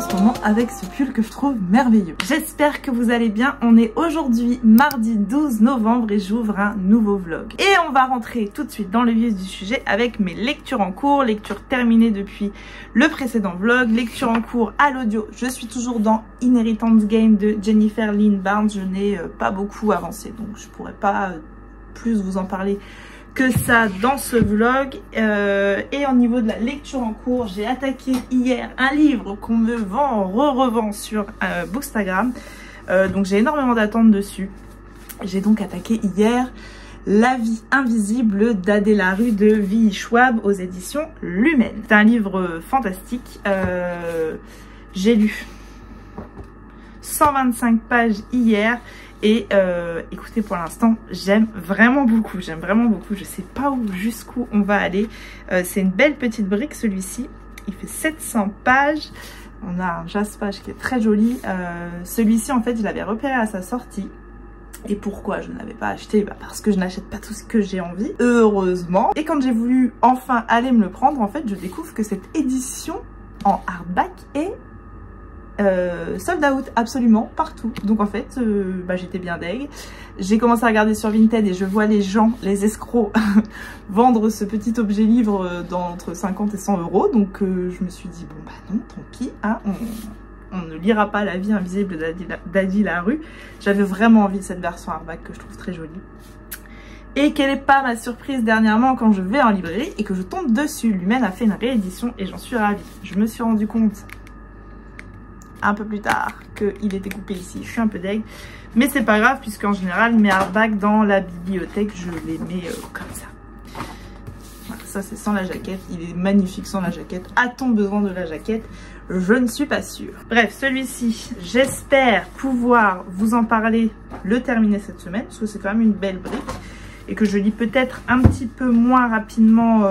ce moment avec ce pull que je trouve merveilleux. J'espère que vous allez bien. On est aujourd'hui mardi 12 novembre et j'ouvre un nouveau vlog. Et on va rentrer tout de suite dans le vif du sujet avec mes lectures en cours, lectures terminées depuis le précédent vlog, lecture en cours à l'audio. Je suis toujours dans Inheritance Game de Jennifer Lynn Barnes. Je n'ai pas beaucoup avancé, donc je pourrais pas plus vous en parler que ça dans ce vlog. Et au niveau de la lecture en cours, j'ai attaqué hier un livre qu'on me vend, revend sur Bookstagram. Donc j'ai énormément d'attentes dessus. J'ai donc attaqué hier La vie invisible d'Adéla Rue de V.I. Schwab aux éditions Lumen. C'est un livre fantastique. J'ai lu 125 pages hier. Et écoutez, pour l'instant, j'aime vraiment beaucoup. Je sais pas où jusqu'où on va aller. C'est une belle petite brique, celui-ci. Il fait 700 pages. On a un jaspage qui est très joli. Celui-ci, en fait, je l'avais repéré à sa sortie. Et pourquoi je ne l'avais pas acheté? Parce que je n'achète pas tout ce que j'ai envie, heureusement. Et quand j'ai voulu enfin aller me le prendre, en fait, je découvre que cette édition en hardback est sold out absolument partout. Donc en fait j'étais bien deg. J'ai commencé à regarder sur Vinted et je vois les gens, les escrocs vendre ce petit objet livre entre 50 et 100 euros. Donc je me suis dit bon bah non, tant pis, hein, on ne lira pas La vie invisible d'Adéla Rue. J'avais vraiment envie de cette version hardback que je trouve très jolie. Et quelle n'est pas ma surprise dernièrement quand je vais en librairie et que je tombe dessus. Lumen a fait une réédition et j'en suis ravie. Je me suis rendu compte un peu plus tard qu'il était coupé ici. Je suis un peu deg, mais c'est pas grave puisqu'en général mes hardbacks dans la bibliothèque je les mets comme ça. Voilà, ça c'est sans la jaquette, il est magnifique sans la jaquette. A-t-on besoin de la jaquette? Je ne suis pas sûre. Bref, celui-ci, j'espère pouvoir vous en parler, le terminer cette semaine parce que c'est quand même une belle brique et que je lis peut-être un petit peu moins rapidement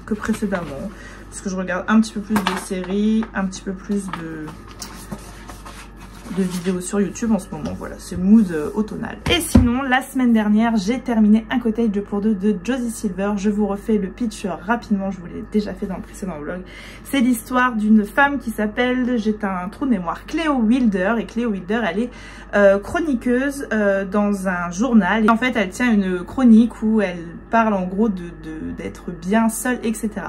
que précédemment parce que je regarde un petit peu plus de séries, un petit peu plus de vidéos sur YouTube en ce moment. Voilà, c'est mood automnal. Et sinon, la semaine dernière, j'ai terminé Un cottage pour deux de Josie Silver. Je vous refais le pitch rapidement, je vous l'ai déjà fait dans le précédent vlog. C'est l'histoire d'une femme qui s'appelle, j'ai un trou de mémoire, Cléo Wilder. Et Cléo Wilder, elle est chroniqueuse dans un journal. Et en fait, elle tient une chronique où elle parle en gros d'être bien seule, etc.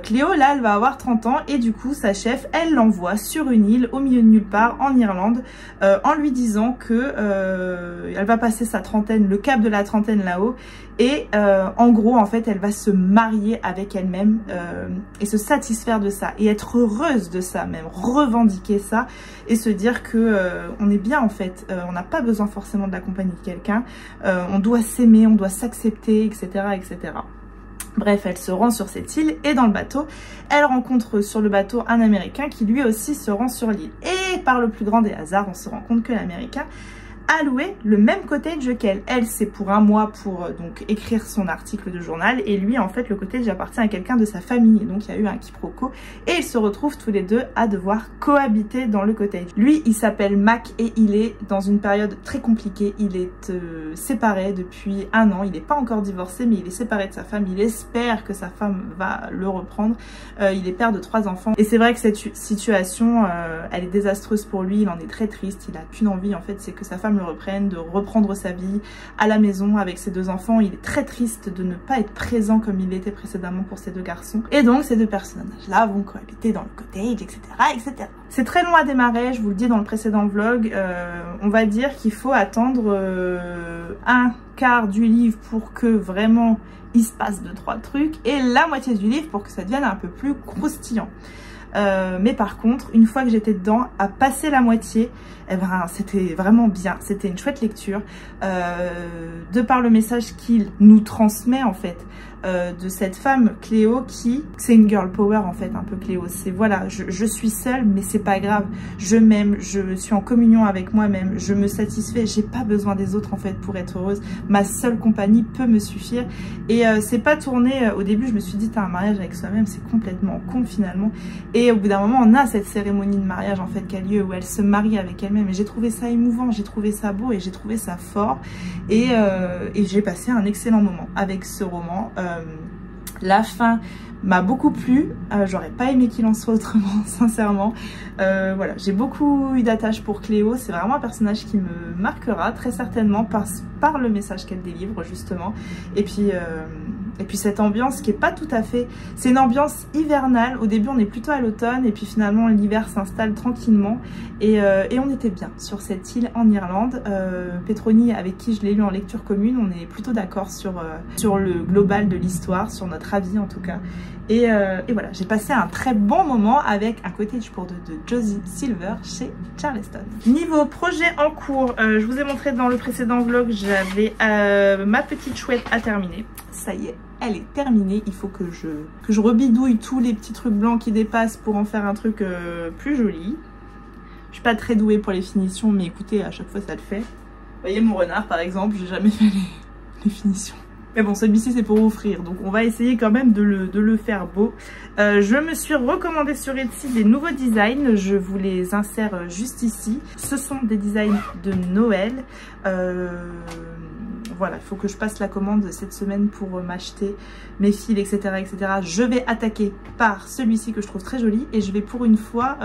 Cléo, là, elle va avoir 30 ans et du coup, sa chef, elle l'envoie sur une île au milieu de nulle part en Irlande en lui disant que elle va passer sa trentaine, le cap de la trentaine là-haut et en gros, en fait, elle va se marier avec elle-même et se satisfaire de ça et être heureuse de ça même, revendiquer ça et se dire que on est bien en fait, on n'a pas besoin forcément de la compagnie de quelqu'un, on doit s'aimer, on doit s'accepter, etc., etc. Bref, elle se rend sur cette île et dans le bateau, elle rencontre sur le bateau un Américain qui lui aussi se rend sur l'île. Et par le plus grand des hasards, on se rend compte que l'Américain a loué le même cottage qu'elle. Elle, c'est pour un mois pour donc écrire son article de journal et lui, en fait, le cottage appartient à quelqu'un de sa famille. Et donc, il y a eu un quiproquo et ils se retrouvent tous les deux à devoir cohabiter dans le cottage. Lui, il s'appelle Mac et il est dans une période très compliquée. Il est séparé depuis 1 an. Il n'est pas encore divorcé, mais il est séparé de sa femme. Il espère que sa femme va le reprendre. Il est père de 3 enfants. Et c'est vrai que cette situation, elle est désastreuse pour lui. Il en est très triste. Il a qu'une envie, en fait, c'est que sa femme le reprenne, de reprendre sa vie à la maison avec ses 2 enfants. Il est très triste de ne pas être présent comme il l'était précédemment pour ces 2 garçons. Et donc ces 2 personnages-là vont cohabiter dans le cottage, etc., etc. C'est très long à démarrer, je vous le dis dans le précédent vlog. On va dire qu'il faut attendre un quart du livre pour que vraiment il se passe 2-3 trucs et la moitié du livre pour que ça devienne un peu plus croustillant. Mais par contre, une fois que j'étais dedans, à passer la moitié, eh ben, c'était vraiment bien. C'était une chouette lecture. De par le message qu'il nous transmet en fait, de cette femme Cléo qui, c'est une girl power en fait un peu Cléo, c'est voilà, je suis seule mais c'est pas grave, je m'aime, je suis en communion avec moi-même, je me satisfais, j'ai pas besoin des autres en fait pour être heureuse, ma seule compagnie peut me suffire et c'est pas tourné, au début je me suis dit t'as un mariage avec soi-même, c'est complètement con finalement et au bout d'un moment on a cette cérémonie de mariage en fait qui a lieu où elle se marie avec elle-même et j'ai trouvé ça émouvant, j'ai trouvé ça beau et j'ai trouvé ça fort et j'ai passé un excellent moment avec ce roman. La fin m'a beaucoup plu, j'aurais pas aimé qu'il en soit autrement, sincèrement. Voilà, j'ai beaucoup eu d'attache pour Cléo, c'est vraiment un personnage qui me marquera très certainement par le message qu'elle délivre justement. Et puis cette ambiance qui est pas tout à fait... C'est une ambiance hivernale, au début on est plutôt à l'automne et puis finalement l'hiver s'installe tranquillement et on était bien sur cette île en Irlande. Petroni, avec qui je l'ai lu en lecture commune, on est plutôt d'accord sur le global de l'histoire, sur notre avis en tout cas. Et voilà, j'ai passé un très bon moment avec un cottage pour deux de Josie Silver chez Charleston. Niveau projet en cours, je vous ai montré dans le précédent vlog, j'avais ma petite chouette à terminer. Ça y est, elle est terminée. Il faut que je rebidouille tous les petits trucs blancs qui dépassent pour en faire un truc plus joli. Je suis pas très douée pour les finitions, mais écoutez, à chaque fois ça le fait. Vous voyez mon renard par exemple, j'ai jamais fait les finitions. Mais bon, celui-ci c'est pour offrir, donc on va essayer quand même de le faire beau. Je me suis recommandé sur Etsy des nouveaux designs, je vous les insère juste ici. Ce sont des designs de Noël. Voilà, il faut que je passe la commande cette semaine pour m'acheter mes fils, etc., etc. Je vais attaquer par celui-ci que je trouve très joli et je vais pour une fois,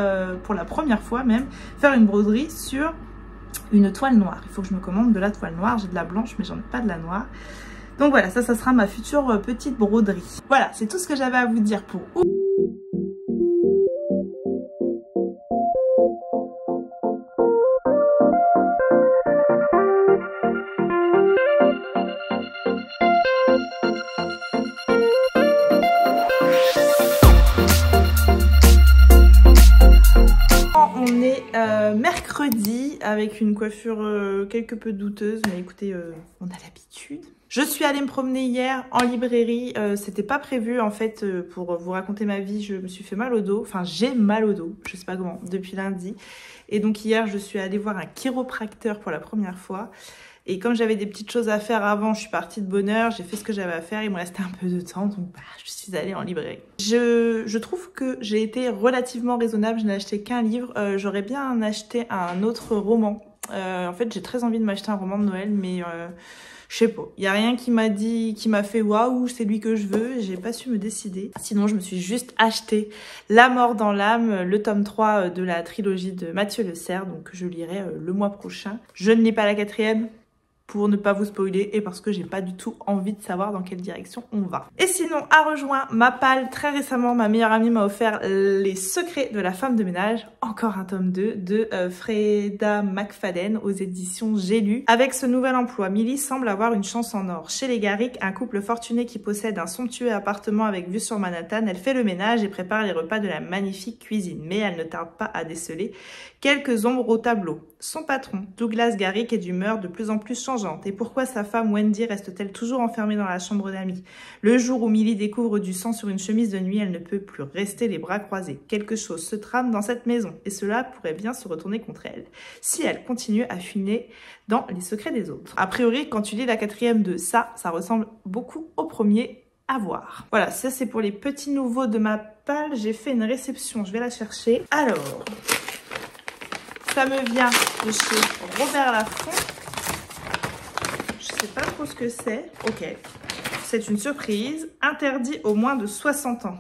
pour la première fois même, faire une broderie sur une toile noire. Il faut que je me commande de la toile noire, j'ai de la blanche mais j'en ai pas de la noire. Donc voilà, ça sera ma future petite broderie. Voilà, c'est tout ce que j'avais à vous dire pour août. On est mercredi avec une coiffure quelque peu douteuse, mais écoutez, on a l'habitude. Je suis allée me promener hier en librairie, c'était pas prévu en fait, pour vous raconter ma vie, je me suis fait mal au dos, enfin j'ai mal au dos, je sais pas comment, depuis lundi. Et donc hier je suis allée voir un chiropracteur pour la première fois. Et comme j'avais des petites choses à faire avant, je suis partie de bonne heure, j'ai fait ce que j'avais à faire, il me restait un peu de temps, donc je suis allée en librairie. Je trouve que j'ai été relativement raisonnable, je n'ai acheté qu'un livre, j'aurais bien acheté un autre roman. En fait j'ai très envie de m'acheter un roman de Noël, mais je sais pas, il n'y a rien qui m'a dit, qui m'a fait waouh, c'est lui que je veux, j'ai pas su me décider. Sinon je me suis juste acheté La mort dans l'âme, le tome 3 de la trilogie de Mathieu Le Serre, donc je lirai le mois prochain. Je ne lis pas la 4e. Pour ne pas vous spoiler et parce que j'ai pas du tout envie de savoir dans quelle direction on va. Et sinon, à rejoint ma palle, très récemment, ma meilleure amie m'a offert Les secrets de la femme de ménage, encore un tome 2 de Freda McFadden aux éditions J'ai lu. Avec ce nouvel emploi, Millie semble avoir une chance en or. Chez les Garrick, un couple fortuné qui possède un somptueux appartement avec vue sur Manhattan, elle fait le ménage et prépare les repas de la magnifique cuisine. Mais elle ne tarde pas à déceler quelques ombres au tableau. Son patron, Douglas Garrick, est d'humeur de plus en plus changeante. Et pourquoi sa femme Wendy reste-t-elle toujours enfermée dans la chambre d'amis? Le jour où Millie découvre du sang sur une chemise de nuit, elle ne peut plus rester les bras croisés. Quelque chose se trame dans cette maison et cela pourrait bien se retourner contre elle si elle continue à fuiner dans les secrets des autres. A priori, quand tu lis la 4e de ça ressemble beaucoup au premier. À voir. Voilà, ça c'est pour les petits nouveaux de ma palle. J'ai fait une réception, je vais la chercher. Alors... ça me vient de chez Robert Laffont. Je sais pas trop ce que c'est. Ok. C'est une surprise. Interdit aux moins de 60 ans.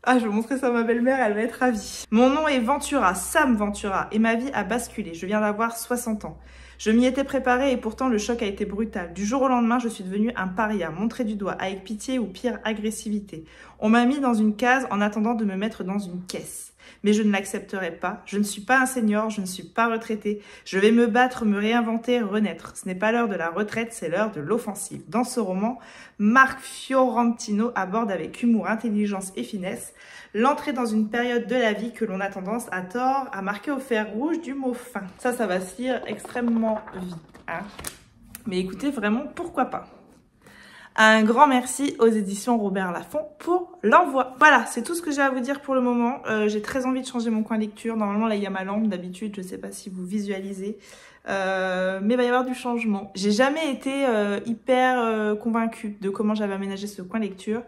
Ah, je vais montrer ça à ma belle-mère, elle va être ravie. Mon nom est Ventura, Sam Ventura, et ma vie a basculé. Je viens d'avoir 60 ans. Je m'y étais préparée et pourtant le choc a été brutal. Du jour au lendemain, je suis devenue un paria, montré du doigt, avec pitié ou pire agressivité. On m'a mis dans une case en attendant de me mettre dans une caisse. Mais je ne l'accepterai pas. Je ne suis pas un senior, je ne suis pas retraité. Je vais me battre, me réinventer, renaître. Ce n'est pas l'heure de la retraite, c'est l'heure de l'offensive. Dans ce roman, Marc Fiorentino aborde avec humour, intelligence et finesse l'entrée dans une période de la vie que l'on a tendance à tort à marquer au fer rouge du mot fin. Ça va se lire extrêmement vite. Hein. Mais écoutez, vraiment, pourquoi pas? Un grand merci aux éditions Robert Laffont pour l'envoi. Voilà, c'est tout ce que j'ai à vous dire pour le moment. J'ai très envie de changer mon coin lecture. Normalement, là, il y a ma lampe d'habitude. Je ne sais pas si vous visualisez. Mais il va y avoir du changement. J'ai jamais été hyper convaincue de comment j'avais aménagé ce coin lecture.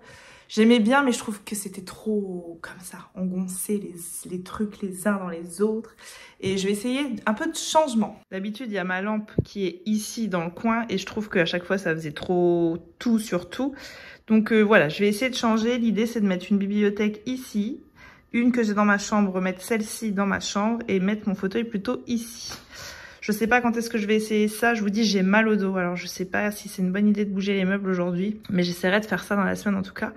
J'aimais bien, mais je trouve que c'était trop comme ça, engoncer les trucs les uns dans les autres. Et je vais essayer un peu de changement. D'habitude, il y a ma lampe qui est ici dans le coin et je trouve qu'à chaque fois, ça faisait trop tout sur tout. Donc voilà, je vais essayer de changer. L'idée c'est de mettre une bibliothèque ici, une que j'ai dans ma chambre, mettre celle-ci dans ma chambre et mettre mon fauteuil plutôt ici. Je sais pas quand est-ce que je vais essayer ça. Je vous dis, j'ai mal au dos. Alors je sais pas si c'est une bonne idée de bouger les meubles aujourd'hui, mais j'essaierai de faire ça dans la semaine en tout cas.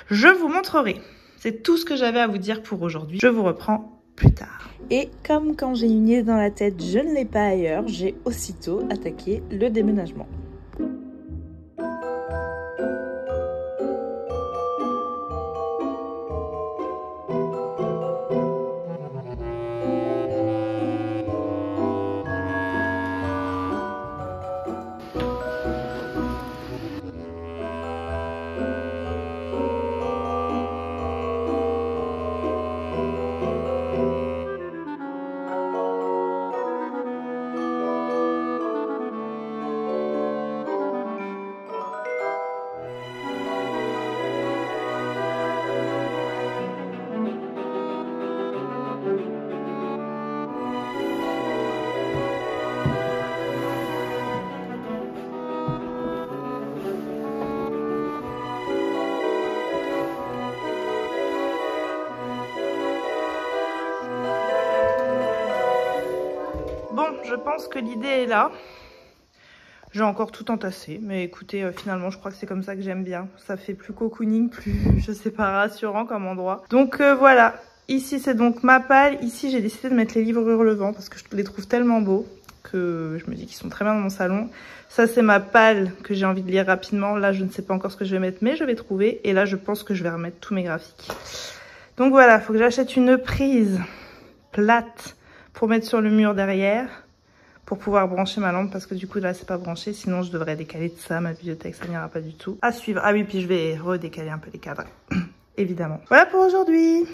Je vous montrerai. C'est tout ce que j'avais à vous dire pour aujourd'hui. Je vous reprends plus tard. Et comme quand j'ai une idée dans la tête, je ne l'ai pas ailleurs, j'ai aussitôt attaqué le déménagement. Bon, je pense que l'idée est là. J'ai encore tout entassé, mais écoutez, finalement, je crois que c'est comme ça que j'aime bien. Ça fait plus cocooning, plus, je sais pas, rassurant comme endroit. Donc voilà, ici c'est donc ma palle. Ici, j'ai décidé de mettre les livres hurlevents parce que je les trouve tellement beaux que je me dis qu'ils sont très bien dans mon salon. Ça, c'est ma palle que j'ai envie de lire rapidement. Là, je ne sais pas encore ce que je vais mettre, mais je vais trouver. Et là, je pense que je vais remettre tous mes graphiques. Donc voilà, il faut que j'achète une prise plate pour mettre sur le mur derrière, pour pouvoir brancher ma lampe, parce que du coup là c'est pas branché, sinon je devrais décaler de ça, ma bibliothèque ça n'ira pas du tout. À suivre. Ah oui, puis je vais redécaler un peu les cadres, évidemment. Voilà pour aujourd'hui.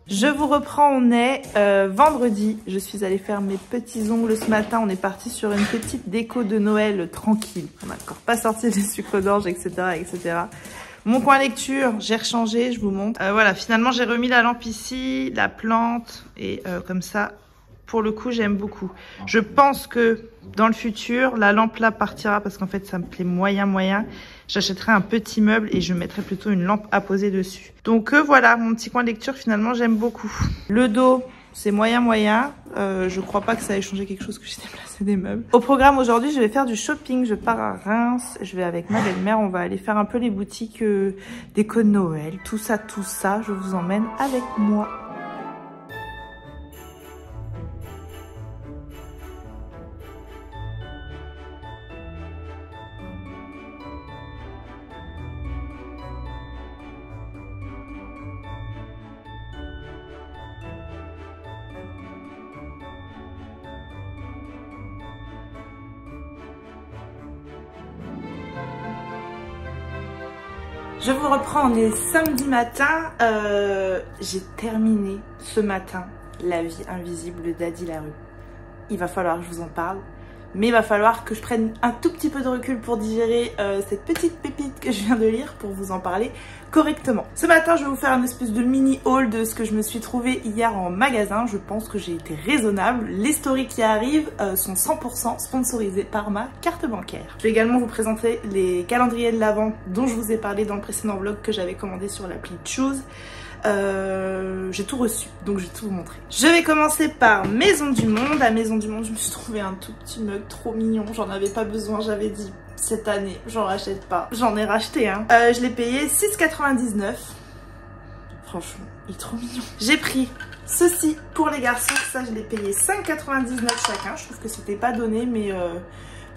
Je vous reprends, on est vendredi, je suis allée faire mes petits ongles ce matin, on est parti sur une petite déco de Noël tranquille. On n'a encore pas sorti les sucres d'orge, etc., etc. Mon coin lecture, j'ai rechangé, je vous montre. Voilà, finalement j'ai remis la lampe ici, la plante, et comme ça, pour le coup, j'aime beaucoup. Je pense que dans le futur, la lampe là partira parce qu'en fait, ça me plaît moyen. J'achèterai un petit meuble et je mettrai plutôt une lampe à poser dessus. Donc voilà, mon petit coin lecture, finalement, j'aime beaucoup. Le dos, c'est moyen. Je crois pas que ça ait changé quelque chose que j'ai déplacé des meubles. Au programme aujourd'hui, je vais faire du shopping. Je pars à Reims. Je vais avec ma belle-mère. On va aller faire un peu les boutiques déco de Noël. Tout ça. Je vous emmène avec moi. Je vous reprends, on est samedi matin. J'ai terminé ce matin La vie invisible d'Adi Larue. Il va falloir que je vous en parle, mais il va falloir que je prenne un tout petit peu de recul pour digérer cette petite pépite que je viens de lire pour vous en parler correctement. Ce matin, je vais vous faire une espèce de mini haul de ce que je me suis trouvé hier en magasin. Je pense que j'ai été raisonnable. Les stories qui arrivent sont 100% sponsorisées par ma carte bancaire. Je vais également vous présenter les calendriers de l'Avent dont je vous ai parlé dans le précédent vlog que j'avais commandé sur l'appli Choose. J'ai tout reçu, donc je vais tout vous montrer. Je vais commencer par Maison du Monde. À Maison du Monde, je me suis trouvé un tout petit mug trop mignon. J'en avais pas besoin, j'avais dit cette année, j'en rachète pas. J'en ai racheté un. Je l'ai payé 6,99. Franchement, il est trop mignon. J'ai pris ceci pour les garçons. Ça, je l'ai payé 5,99 chacun. Je trouve que c'était pas donné, mais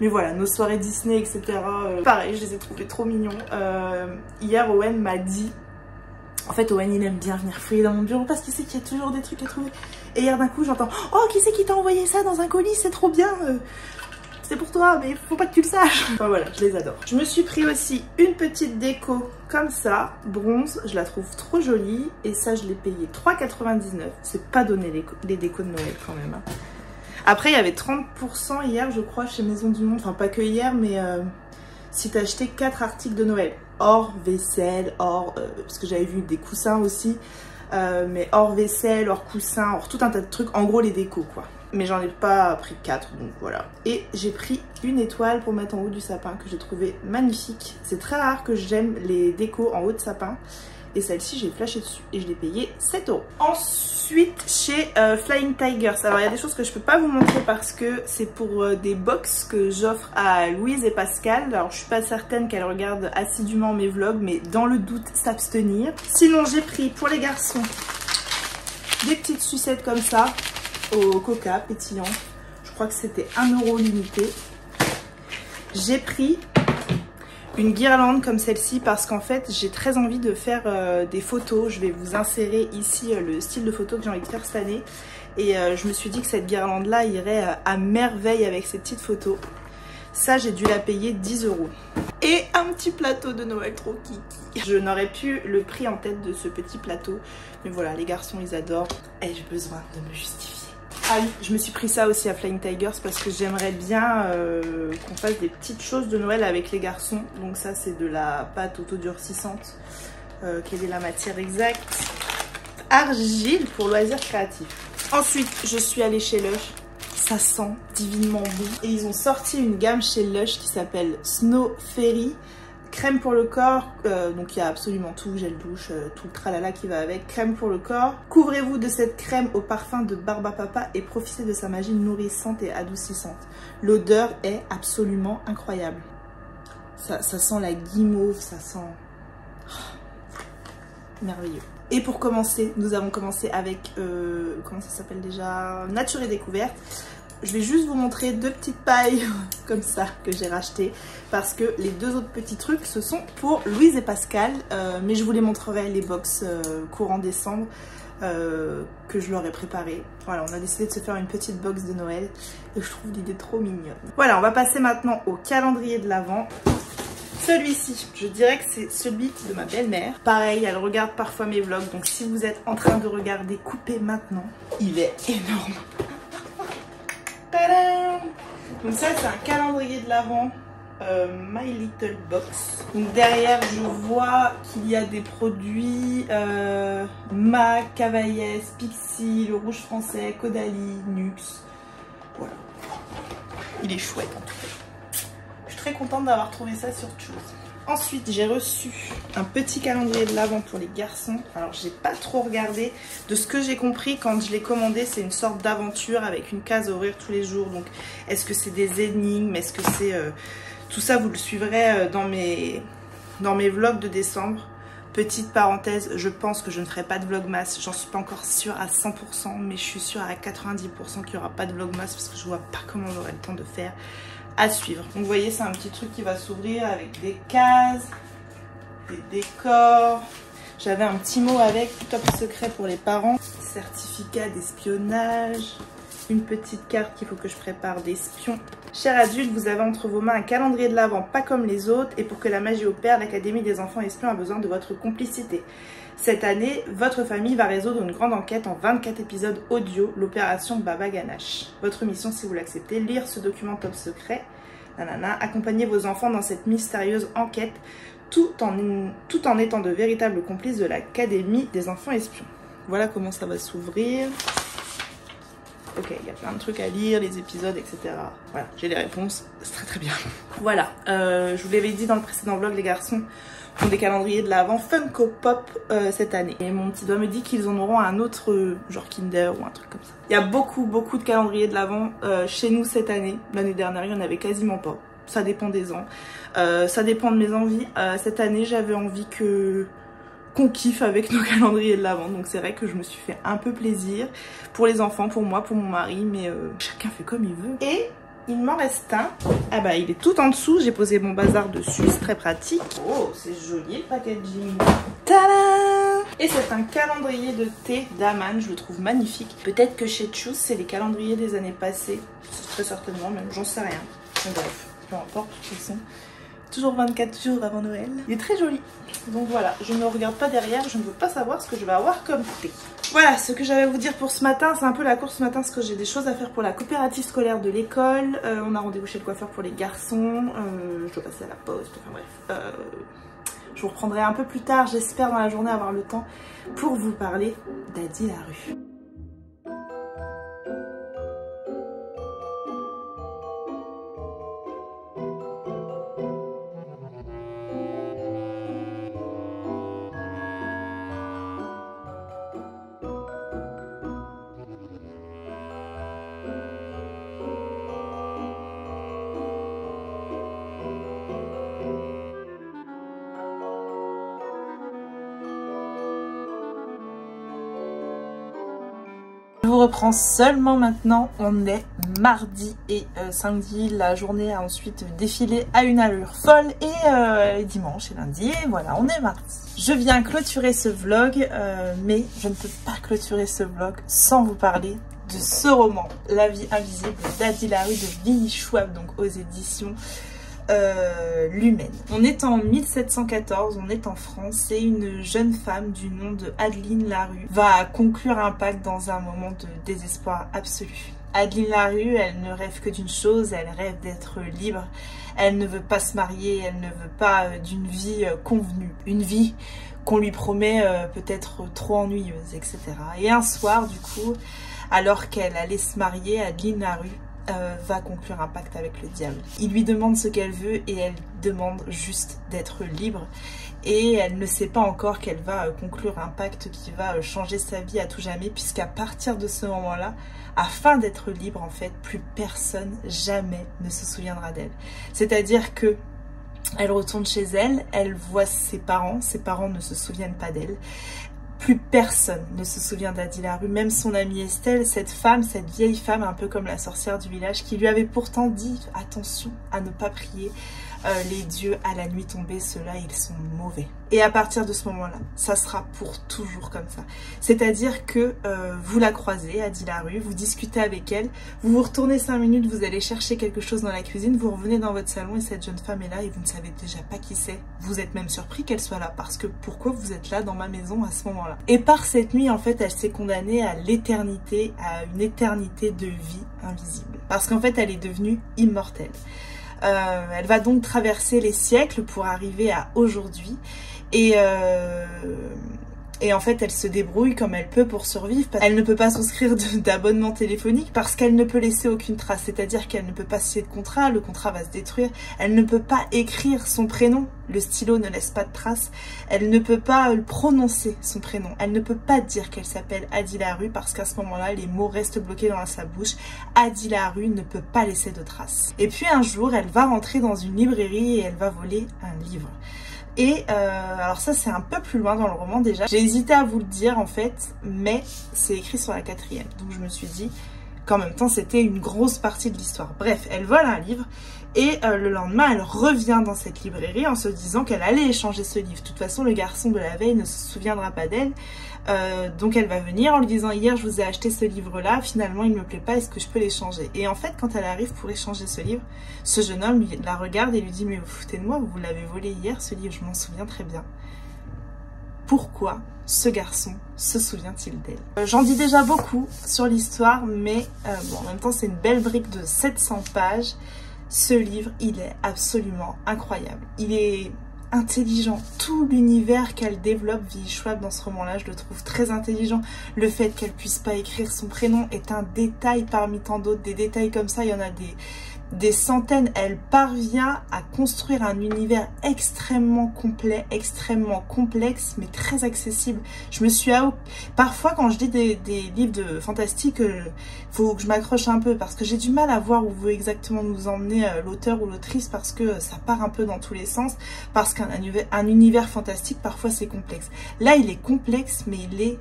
voilà, nos soirées Disney, etc. Pareil, je les ai trouvés trop mignons. Hier, Owen m'a dit... En fait, Owen, il aime bien venir fouiller dans mon bureau parce qu'il sait qu'il y a toujours des trucs à trouver. Et hier, d'un coup, j'entends « Oh, qui c'est qui t'a envoyé ça dans un colis? C'est trop bien c'est pour toi, mais faut pas que tu le saches !» Enfin voilà, je les adore. Je me suis pris aussi une petite déco comme ça, bronze. Je la trouve trop jolie. Et ça, je l'ai payé 3,99. C'est pas donné les décos de Noël quand même. Hein. Après, il y avait 30% hier, je crois, chez Maison du Monde. Enfin, pas que hier, mais si t'as acheté 4 articles de Noël. Hors vaisselle, hors... parce que j'avais vu des coussins aussi. Mais hors vaisselle, hors coussins, hors tout un tas de trucs. En gros, les décos, quoi. mais j'en ai pas pris 4, donc voilà. Et j'ai pris une étoile pour mettre en haut du sapin que j'ai trouvé magnifique. C'est très rare que j'aime les décos en haut de sapin. Et celle-ci, j'ai flashé dessus et je l'ai payée 7 €. Ensuite, chez Flying Tigers. Alors, il y a des choses que je peux pas vous montrer parce que c'est pour des box que j'offre à Louise et Pascal. Alors, je suis pas certaine qu'elles regardent assidûment mes vlogs, mais dans le doute, s'abstenir. Sinon, j'ai pris pour les garçons des petites sucettes comme ça, au coca pétillant. Je crois que c'était 1 € limité. J'ai pris une guirlande comme celle-ci parce qu'en fait j'ai très envie de faire des photos. Je vais vous insérer ici le style de photo que j'ai envie de faire cette année et je me suis dit que cette guirlande là irait à merveille avec ces petites photos. Ça, j'ai dû la payer 10 €. Et un petit plateau de Noël trop kiki. Je n'aurais plus le prix en tête de ce petit plateau, mais voilà, les garçons ils adorent et j'ai besoin de me justifier. Ah oui, je me suis pris ça aussi à Flying Tigers parce que j'aimerais bien qu'on fasse des petites choses de Noël avec les garçons. Donc ça, c'est de la pâte autodurcissante. Quelle est la matière exacte? Argile pour loisirs créatifs. Ensuite, je suis allée chez Lush. Ça sent divinement bon. Et ils ont sorti une gamme chez Lush qui s'appelle Snow Fairy. Crème pour le corps, donc il y a absolument tout, gel douche, tout le tralala qui va avec, crème pour le corps. Couvrez-vous de cette crème au parfum de Barbapapa et profitez de sa magie nourrissante et adoucissante. L'odeur est absolument incroyable. Ça sent la guimauve, ça sent... merveilleux. Et pour commencer, nous avons commencé avec, comment ça s'appelle déjà, Nature et Découverte. Je vais juste vous montrer 2 petites pailles comme ça que j'ai rachetées parce que les 2 autres petits trucs ce sont pour Louise et Pascal, mais je vous les montrerai les box courant décembre que je leur ai préparé. Voilà, on a décidé de se faire une petite box de Noël et je trouve l'idée trop mignonne. Voilà, on va passer maintenant au calendrier de l'Avent. Celui-ci, je dirais que c'est celui de ma belle-mère. Pareil, elle regarde parfois mes vlogs, donc si vous êtes en train de regarder, coupez maintenant. Il est énorme. Tadam! Donc ça, c'est un calendrier de l'Avent My Little Box. Donc derrière, je vois qu'il y a des produits MAC, Cavaillès, Pixi, le Rouge Français, Caudalie, Nux. Voilà. Il est chouette en tout cas. Je suis très contente d'avoir trouvé ça sur Choose. Ensuite, j'ai reçu un petit calendrier de l'Avent pour les garçons. Alors, j'ai pas trop regardé. De ce que j'ai compris, quand je l'ai commandé, c'est une sorte d'aventure avec une case à ouvrir tous les jours. Donc, est-ce que c'est des énigmes? Est-ce que c'est... Tout ça, vous le suivrez dans mes vlogs de décembre. Petite parenthèse, je pense que je ne ferai pas de vlogmas. J'en suis pas encore sûre à 100%, mais je suis sûre à 90% qu'il n'y aura pas de vlogmas parce que je vois pas comment j'aurai le temps de faire. À suivre. Donc vous voyez, c'est un petit truc qui va s'ouvrir avec des cases, des décors. J'avais un petit mot avec, top secret pour les parents, certificat d'espionnage, une petite carte qu'il faut que je prépare d'espion. Chers adultes, vous avez entre vos mains un calendrier de l'Avent pas comme les autres et pour que la magie opère, l'Académie des enfants espions a besoin de votre complicité. Cette année, votre famille va résoudre une grande enquête en 24 épisodes audio, l'opération Baba Ganache. Votre mission, si vous l'acceptez, lire ce document top secret, accompagner vos enfants dans cette mystérieuse enquête, tout en étant de véritables complices de l'Académie des enfants espions. Voilà comment ça va s'ouvrir. Ok, il y a plein de trucs à lire, les épisodes, etc. Voilà, j'ai les réponses, c'est très très bien. Voilà, je vous l'avais dit dans le précédent vlog, les garçons ont des calendriers de l'Avent Funko Pop cette année. Et mon petit doigt me dit qu'ils en auront un autre, genre Kinder ou un truc comme ça. Il y a beaucoup de calendriers de l'Avent chez nous cette année. L'année dernière, il n'y en avait quasiment pas. Ça dépend des ans. Ça dépend de mes envies. Cette année, j'avais envie qu'on kiffe avec nos calendriers de l'Avent, donc c'est vrai que je me suis fait un peu plaisir pour les enfants, pour moi, pour mon mari, mais chacun fait comme il veut. Et il m'en reste un. Ah bah il est tout en dessous, j'ai posé mon bazar dessus, c'est très pratique. Oh, c'est joli le packaging. Tadam! Et c'est un calendrier de thé d'Aman, je le trouve magnifique. Peut-être que chez Choose, c'est les calendriers des années passées, très certainement même, j'en sais rien. Donc, bref, peu importe, de toute façon. Toujours 24 jours avant Noël. Il est très joli. Donc voilà, je ne regarde pas derrière, je ne veux pas savoir ce que je vais avoir comme thé. Voilà, ce que j'avais à vous dire pour ce matin, c'est un peu la course ce matin parce que j'ai des choses à faire pour la coopérative scolaire de l'école. On a rendez-vous chez le coiffeur pour les garçons. Je dois passer à la poste, enfin bref. Je vous reprendrai un peu plus tard, j'espère dans la journée avoir le temps pour vous parler d'Adi la rue. reprend seulement maintenant, on est mardi et samedi, la journée a ensuite défilé à une allure folle et dimanche et lundi, et voilà, on est mardi. Je viens clôturer ce vlog, mais je ne peux pas clôturer ce vlog sans vous parler de ce roman, La vie invisible d'Ady Larue de Willy Schwab, donc aux éditions Lumen. On est en 1714, on est en France et une jeune femme du nom de Adeline Larue va conclure un pacte dans un moment de désespoir absolu. Adeline Larue, elle ne rêve que d'une chose, elle rêve d'être libre. Elle ne veut pas se marier, elle ne veut pas d'une vie convenue, une vie qu'on lui promet peut-être trop ennuyeuse, etc. Et un soir, du coup, alors qu'elle allait se marier, Adeline Larue va conclure un pacte avec le diable. Il lui demande ce qu'elle veut et elle demande juste d'être libre. Et elle ne sait pas encore qu'elle va conclure un pacte qui va changer sa vie à tout jamais, puisqu'à partir de ce moment-là, afin d'être libre, en fait, plus personne jamais ne se souviendra d'elle. C'est-à-dire que elle retourne chez elle, elle voit ses parents ne se souviennent pas d'elle. Plus personne ne se souvient d'Ady Larue, même son amie Estelle, cette femme, cette vieille femme un peu comme la sorcière du village, qui lui avait pourtant dit attention à ne pas prier les dieux à la nuit tombée, ceux-là ils sont mauvais. Et à partir de ce moment-là, ça sera pour toujours comme ça. C'est-à-dire que vous la croisez, Ady Larue, vous discutez avec elle, vous vous retournez 5 minutes, vous allez chercher quelque chose dans la cuisine, vous revenez dans votre salon et cette jeune femme est là et vous ne savez déjà pas qui c'est. Vous êtes même surpris qu'elle soit là parce que pourquoi vous êtes là dans ma maison à ce moment-là? Et par cette nuit, en fait, elle s'est condamnée à l'éternité, à une éternité de vie invisible. Parce qu'en fait, elle est devenue immortelle. Elle va donc traverser les siècles pour arriver à aujourd'hui et en fait elle se débrouille comme elle peut pour survivre. Elle ne peut pas souscrire d'abonnement téléphonique parce qu'elle ne peut laisser aucune trace, c'est-à-dire qu'elle ne peut pas signer de contrat, le contrat va se détruire, elle ne peut pas écrire son prénom, le stylo ne laisse pas de trace, elle ne peut pas prononcer son prénom, elle ne peut pas dire qu'elle s'appelle Ady Larue parce qu'à ce moment-là les mots restent bloqués dans sa bouche. Ady Larue ne peut pas laisser de traces. Et puis un jour elle va rentrer dans une librairie et elle va voler un livre. Et alors ça c'est un peu plus loin dans le roman déjà. J'ai hésité à vous le dire en fait, mais c'est écrit sur la 4e. Donc je me suis dit qu'en même temps c'était une grosse partie de l'histoire. Bref, elle vole un livre et le lendemain elle revient dans cette librairie en se disant qu'elle allait échanger ce livre. De toute façon le garçon de la veille ne se souviendra pas d'elle. Donc elle va venir en lui disant hier je vous ai acheté ce livre là, finalement il me plaît pas, est-ce que je peux l'échanger? Et en fait quand elle arrive pour échanger ce livre, ce jeune homme la regarde et lui dit mais vous foutez de moi, vous l'avez volé hier ce livre, je m'en souviens très bien. Pourquoi ce garçon se souvient-il d'elle? J'en dis déjà beaucoup sur l'histoire, mais bon, en même temps c'est une belle brique de 700 pages. Ce livre il est absolument incroyable, il est intelligent, tout l'univers qu'elle développe, Willy Schwab, dans ce roman-là, je le trouve très intelligent. Le fait qu'elle puisse pas écrire son prénom est un détail parmi tant d'autres. Des détails comme ça, il y en a des centaines. Elle parvient à construire un univers extrêmement complet, extrêmement complexe, mais très accessible. Je me suis parfois quand je lis des livres de fantastique, faut que je m'accroche un peu parce que j'ai du mal à voir où veut exactement nous emmener l'auteur ou l'autrice parce que ça part un peu dans tous les sens, parce qu'un univers fantastique parfois c'est complexe. Là il est complexe mais il est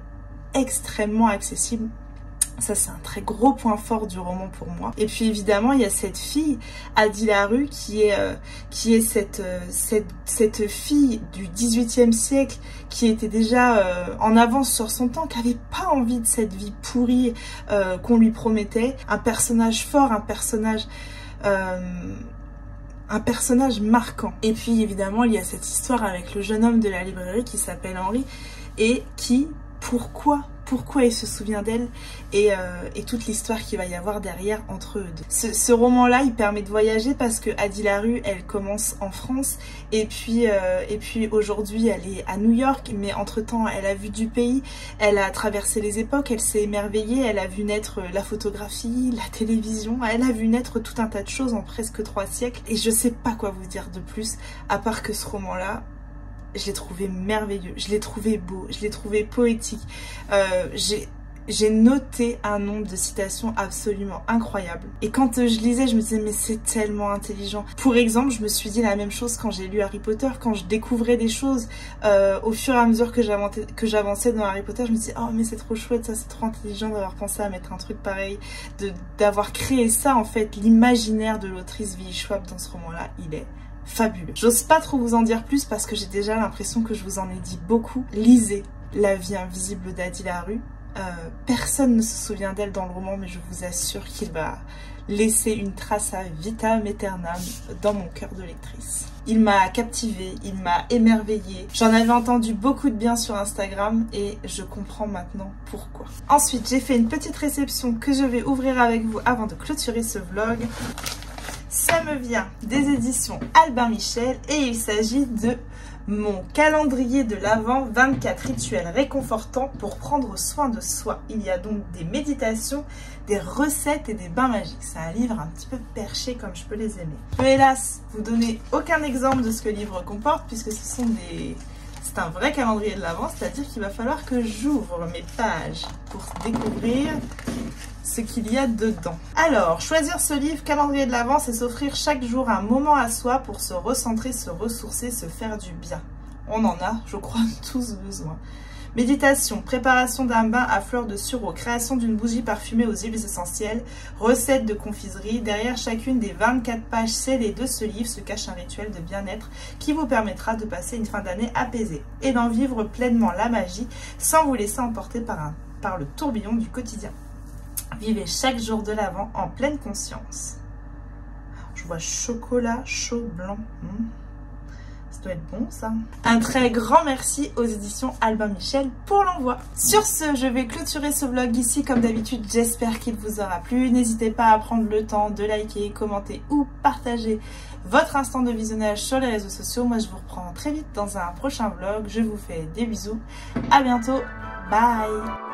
extrêmement accessible. Ça c'est un très gros point fort du roman pour moi. Et puis évidemment il y a cette fille Ady Larue qui est cette fille du 18e siècle qui était déjà en avance sur son temps, qui avait pas envie de cette vie pourrie qu'on lui promettait. Un personnage fort, un personnage marquant. Et puis évidemment il y a cette histoire avec le jeune homme de la librairie qui s'appelle Henri et qui, pourquoi il se souvient d'elle et toute l'histoire qu'il va y avoir derrière entre eux deux. Ce roman-là, il permet de voyager parce que Ady Larue, elle commence en France et puis aujourd'hui, elle est à New York, mais entre-temps, elle a vu du pays, elle a traversé les époques, elle s'est émerveillée, elle a vu naître la photographie, la télévision, elle a vu naître tout un tas de choses en presque 3 siècles et je sais pas quoi vous dire de plus à part que ce roman-là, je l'ai trouvé merveilleux, je l'ai trouvé beau, je l'ai trouvé poétique. j'ai noté un nombre de citations absolument incroyable. Et quand je lisais, je me disais mais c'est tellement intelligent. Pour exemple, je me suis dit la même chose quand j'ai lu Harry Potter, quand je découvrais des choses au fur et à mesure que j'avançais dans Harry Potter, je me disais oh mais c'est trop chouette, ça c'est trop intelligent d'avoir pensé à mettre un truc pareil, d'avoir créé ça en fait. L'imaginaire de l'autrice V.E. Schwab dans ce roman-là, il est fabuleux. J'ose pas trop vous en dire plus parce que j'ai déjà l'impression que je vous en ai dit beaucoup. Lisez La vie invisible d'Adi LaRue. Personne ne se souvient d'elle dans le roman, mais je vous assure qu'il va laisser une trace à vitam aeternam dans mon cœur de lectrice. Il m'a captivée, il m'a émerveillée. J'en avais entendu beaucoup de bien sur Instagram et je comprends maintenant pourquoi. Ensuite, j'ai fait une petite réception que je vais ouvrir avec vous avant de clôturer ce vlog. Ça me vient des éditions Albin Michel et il s'agit de mon calendrier de l'Avent 24 rituels réconfortants pour prendre soin de soi. Il y a donc des méditations, des recettes et des bains magiques. C'est un livre un petit peu perché comme je peux les aimer. Je peux hélas vous donner aucun exemple de ce que le livre comporte puisque ce sont des... C'est un vrai calendrier de l'Avent, c'est-à-dire qu'il va falloir que j'ouvre mes pages pour découvrir ce qu'il y a dedans. Alors, choisir ce livre calendrier de l'Avent, c'est s'offrir chaque jour un moment à soi pour se recentrer, se ressourcer, se faire du bien. On en a, je crois, tous besoin. Méditation, préparation d'un bain à fleurs de sureau, création d'une bougie parfumée aux huiles essentielles, recette de confiserie. Derrière chacune des 24 pages scellées de ce livre se cache un rituel de bien-être qui vous permettra de passer une fin d'année apaisée et d'en vivre pleinement la magie sans vous laisser emporter par le tourbillon du quotidien. Vivez chaque jour de l'Avent en pleine conscience. Je vois chocolat chaud blanc. Ça doit être bon ça. Un très grand merci aux éditions Albin Michel pour l'envoi. Sur ce, je vais clôturer ce vlog ici comme d'habitude. J'espère qu'il vous aura plu. N'hésitez pas à prendre le temps de liker, commenter ou partager votre instant de visionnage sur les réseaux sociaux. Moi, je vous reprends très vite dans un prochain vlog. Je vous fais des bisous. À bientôt. Bye.